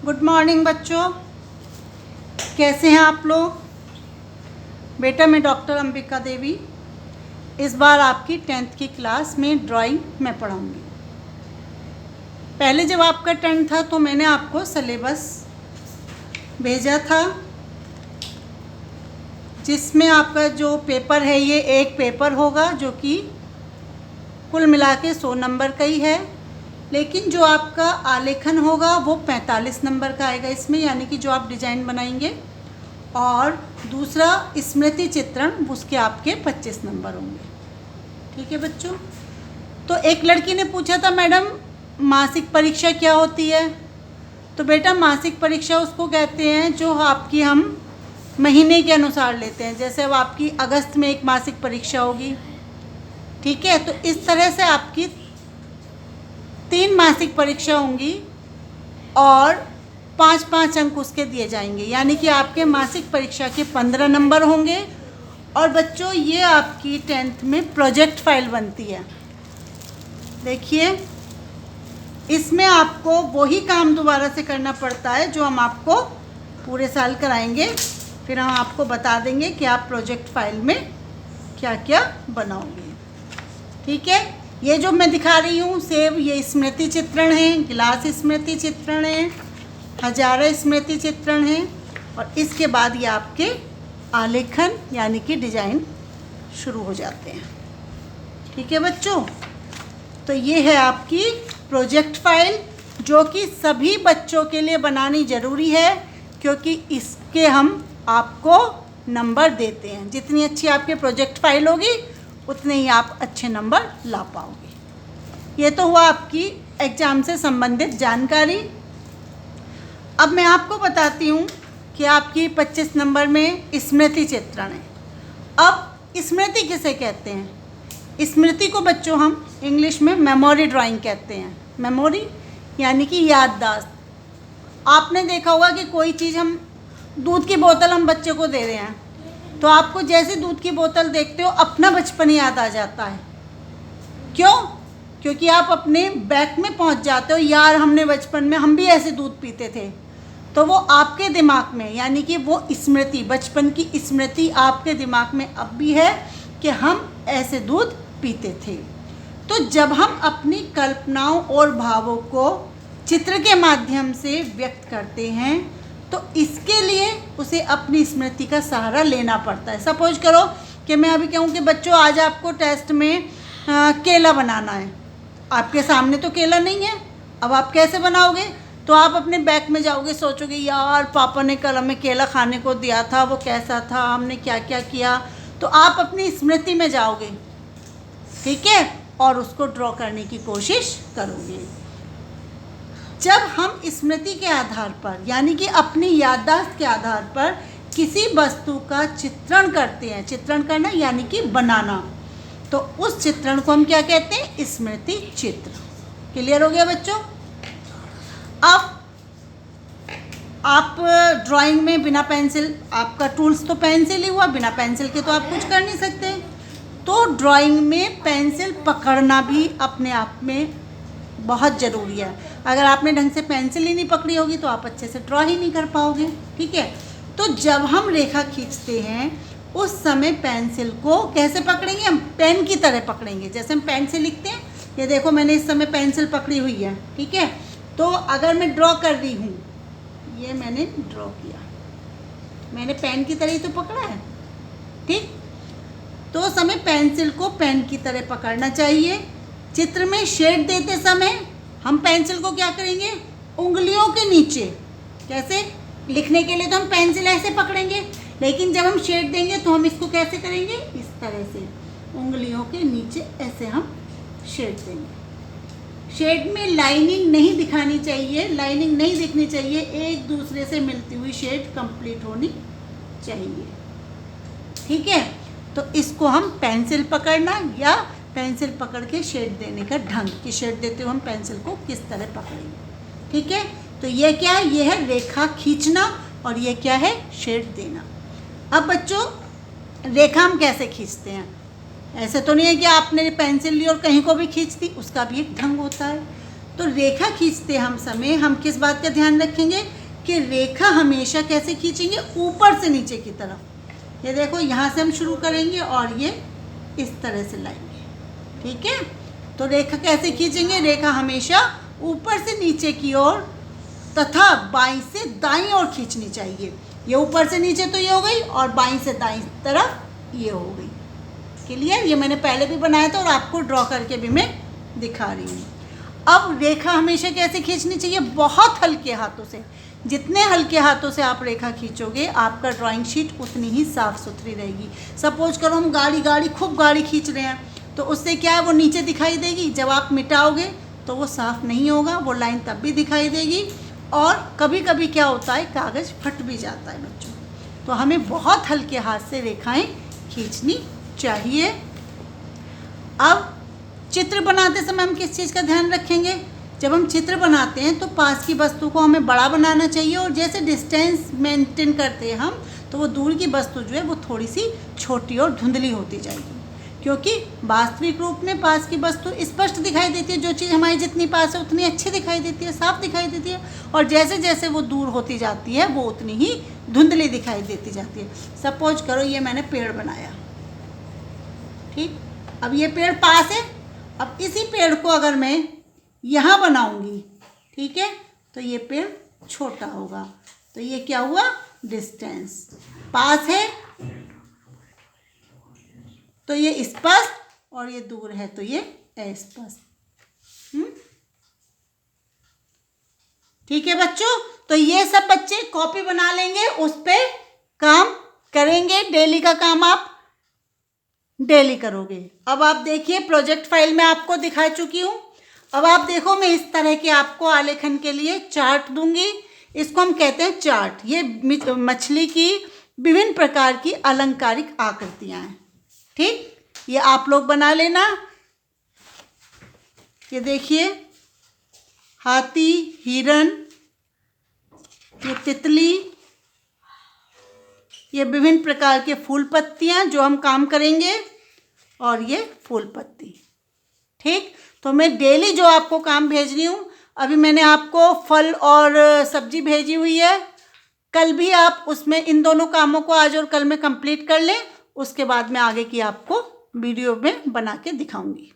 Good morning बच्चों, कैसे हैं आप लोग। बेटा मैं डॉक्टर अंबिका देवी इस बार आपकी 10th की क्लास में ड्राइंग मैं पढ़ाऊंगी। पहले जब आपका 10 था तो मैंने आपको सिलेबस भेजा था, जिसमें आपका जो पेपर है ये एक पेपर होगा जो कि कुल मिला के 100 नंबर का ही है, लेकिन जो आपका आलेखन होगा वो 45 नंबर का आएगा इसमें, यानी कि जो आप डिज़ाइन बनाएंगे, और दूसरा स्मृति चित्रण उसके आपके 25 नंबर होंगे। ठीक है बच्चों। तो एक लड़की ने पूछा था मैडम मासिक परीक्षा क्या होती है। तो बेटा मासिक परीक्षा उसको कहते हैं जो आपकी हम महीने के अनुसार लेते हैं। जैसे अब आपकी अगस्त में एक मासिक परीक्षा होगी, ठीक है, तो इस तरह से आपकी 3 मासिक परीक्षा होंगी और 5-5 अंक उसके दिए जाएंगे, यानी कि आपके मासिक परीक्षा के 15 नंबर होंगे। और बच्चों ये आपकी 10th में प्रोजेक्ट फाइल बनती है। देखिए इसमें आपको वही काम दोबारा से करना पड़ता है जो हम आपको पूरे साल कराएंगे, फिर हम आपको बता देंगे कि आप प्रोजेक्ट फाइल में क्या क्या बनाओगे। ठीक है, ये जो मैं दिखा रही हूँ सेब, ये स्मृति चित्रण है, गिलास स्मृति चित्रण है, हजारा स्मृति चित्रण है, और इसके बाद ये आपके आलेखन यानी कि डिजाइन शुरू हो जाते हैं। ठीक है बच्चों, तो ये है आपकी प्रोजेक्ट फाइल जो कि सभी बच्चों के लिए बनानी ज़रूरी है, क्योंकि इसके हम आपको नंबर देते हैं। जितनी अच्छी आपकी प्रोजेक्ट फाइल होगी उतने ही आप अच्छे नंबर ला पाओगे। ये तो हुआ आपकी एग्ज़ाम से संबंधित जानकारी। अब मैं आपको बताती हूँ कि आपकी 25 नंबर में स्मृति चित्रण है। अब स्मृति किसे कहते हैं? स्मृति को बच्चों हम इंग्लिश में मेमोरी ड्राइंग कहते हैं। मेमोरी यानी कि याददाश्त। आपने देखा होगा कि कोई चीज़, हम दूध की बोतल हम बच्चे को दे रहे हैं, तो आपको जैसे दूध की बोतल देखते हो अपना बचपन याद आ जाता है। क्यों? क्योंकि आप अपने बैक में पहुंच जाते हो, यार हमने बचपन में हम भी ऐसे दूध पीते थे। तो वो आपके दिमाग में, यानी कि वो स्मृति, बचपन की स्मृति आपके दिमाग में अब भी है कि हम ऐसे दूध पीते थे। तो जब हम अपनी कल्पनाओं और भावों को चित्र के माध्यम से व्यक्त करते हैं तो इसके लिए उसे अपनी स्मृति का सहारा लेना पड़ता है। सपोज करो कि मैं अभी कहूँ कि बच्चों आज आपको टेस्ट में केला बनाना है। आपके सामने तो केला नहीं है, अब आप कैसे बनाओगे? तो आप अपने बैग में जाओगे, सोचोगे यार पापा ने कल हमें केला खाने को दिया था, वो कैसा था, हमने क्या क्या किया। तो आप अपनी स्मृति में जाओगे, ठीक है, और उसको ड्रॉ करने की कोशिश करोगे। जब हम स्मृति के आधार पर, यानी कि अपनी याददाश्त के आधार पर किसी वस्तु का चित्रण करते हैं, चित्रण करना यानी कि बनाना, तो उस चित्रण को हम क्या कहते हैं? स्मृति चित्र। क्लियर हो गया बच्चों? अब आप ड्राइंग में बिना पेंसिल, आपका टूल्स तो पेंसिल ही हुआ, बिना पेंसिल के तो आप कुछ कर नहीं सकते। तो ड्राइंग में पेंसिल पकड़ना भी अपने आप में बहुत ज़रूरी है। अगर आपने ढंग से पेंसिल ही नहीं पकड़ी होगी तो आप अच्छे से ड्रॉ ही नहीं कर पाओगे। ठीक है, तो जब हम रेखा खींचते हैं उस समय पेंसिल को कैसे पकड़ेंगे? हम पेन की तरह पकड़ेंगे। जैसे हम पेन से लिखते हैं, ये देखो मैंने इस समय पेंसिल पकड़ी हुई है, ठीक है। तो अगर मैं ड्रॉ कर रही हूँ, ये मैंने ड्रॉ किया, मैंने पेन की तरह ही तो पकड़ा है, ठीक। तो समय पेंसिल को पेन की तरह पकड़ना चाहिए। चित्र में शेड देते समय हम पेंसिल को क्या करेंगे? उंगलियों के नीचे। कैसे? लिखने के लिए तो हम पेंसिल ऐसे पकड़ेंगे, लेकिन जब हम शेड देंगे तो हम इसको कैसे करेंगे? इस तरह से उंगलियों के नीचे ऐसे हम शेड देंगे। शेड में लाइनिंग नहीं दिखानी चाहिए, लाइनिंग नहीं दिखनी चाहिए, एक दूसरे से मिलती हुई शेड कंप्लीट होनी चाहिए। ठीक है, तो इसको हम पेंसिल पकड़ना या पेंसिल पकड़ के शेड देने का ढंग, कि शेड देते हुए हम पेंसिल को किस तरह पकड़ेंगे। ठीक है, तो ये क्या है? ये है रेखा खींचना, और ये क्या है? शेड देना। अब बच्चों रेखा हम कैसे खींचते हैं? ऐसे तो नहीं है कि आपने पेंसिल ली और कहीं को भी खींच दी, उसका भी एक ढंग होता है। तो रेखा खींचते हम समय हम किस बात का ध्यान रखेंगे कि रेखा हमेशा कैसे खींचेंगे, ऊपर से नीचे की तरफ। ये देखो यहाँ से हम शुरू करेंगे और ये इस तरह से लाएंगे, ठीक है। तो रेखा कैसे खींचेंगे, रेखा हमेशा ऊपर से नीचे की ओर तथा बाईं से दाईं ओर खींचनी चाहिए। ये ऊपर से नीचे तो ये हो गई और बाईं से दाईं तरफ ये हो गई। क्लियर? ये मैंने पहले भी बनाया था और आपको ड्रॉ करके भी मैं दिखा रही हूँ। अब रेखा हमेशा कैसे खींचनी चाहिए, बहुत हल्के हाथों से। जितने हल्के हाथों से आप रेखा खींचोगे आपका ड्राइंग शीट उतनी ही साफ़ सुथरी रहेगी। सपोज करो हम खूब गाड़ी खींच रहे हैं तो उससे क्या है, वो नीचे दिखाई देगी। जब आप मिटाओगे तो वो साफ़ नहीं होगा, वो लाइन तब भी दिखाई देगी। और कभी कभी क्या होता है, कागज़ फट भी जाता है बच्चों। तो हमें बहुत हल्के हाथ से रेखाएं खींचनी चाहिए। अब चित्र बनाते समय हम किस चीज़ का ध्यान रखेंगे, जब हम चित्र बनाते हैं तो पास की वस्तु को हमें बड़ा बनाना चाहिए और जैसे डिस्टेंस मेंटेन करते हैं हम, तो वो दूर की वस्तु जो है वो थोड़ी सी छोटी और धुंधली होती जाएगी। क्योंकि वास्तविक रूप में पास की वस्तु स्पष्ट दिखाई देती है। जो चीज़ हमारी जितनी पास है उतनी अच्छी दिखाई देती है, साफ दिखाई देती है। और जैसे जैसे वो दूर होती जाती है वो उतनी ही धुंधली दिखाई देती जाती है। सपोज करो ये मैंने पेड़ बनाया, ठीक। अब ये पेड़ पास है, अब इसी पेड़ को अगर मैं यहाँ बनाऊंगी, ठीक है, तो ये पेड़ छोटा होगा। तो ये क्या हुआ, डिस्टेंस। पास है तो ये स्पष्ट और ये दूर है तो ये अस्पष्ट। ठीक है बच्चों, तो ये सब बच्चे कॉपी बना लेंगे, उस पर काम करेंगे। डेली का काम आप डेली करोगे। अब आप देखिए प्रोजेक्ट फाइल में आपको दिखा चुकी हूँ। अब आप देखो, मैं इस तरह के आपको आलेखन के लिए चार्ट दूंगी। इसको हम कहते हैं चार्ट। ये मछली की विभिन्न प्रकार की अलंकारिक आकृतियाँ हैं, ठीक। ये आप लोग बना लेना। ये देखिए, हाथी, हिरन, ये तितली, ये विभिन्न प्रकार के फूल पत्तियाँ जो हम काम करेंगे, और ये फूल पत्ती, ठीक। तो मैं डेली जो आपको काम भेज रही हूँ, अभी मैंने आपको फल और सब्जी भेजी हुई है। कल भी आप उसमें इन दोनों कामों को आज और कल में कंप्लीट कर लें। उसके बाद मैं आगे की आपको वीडियो में बना के दिखाऊंगी।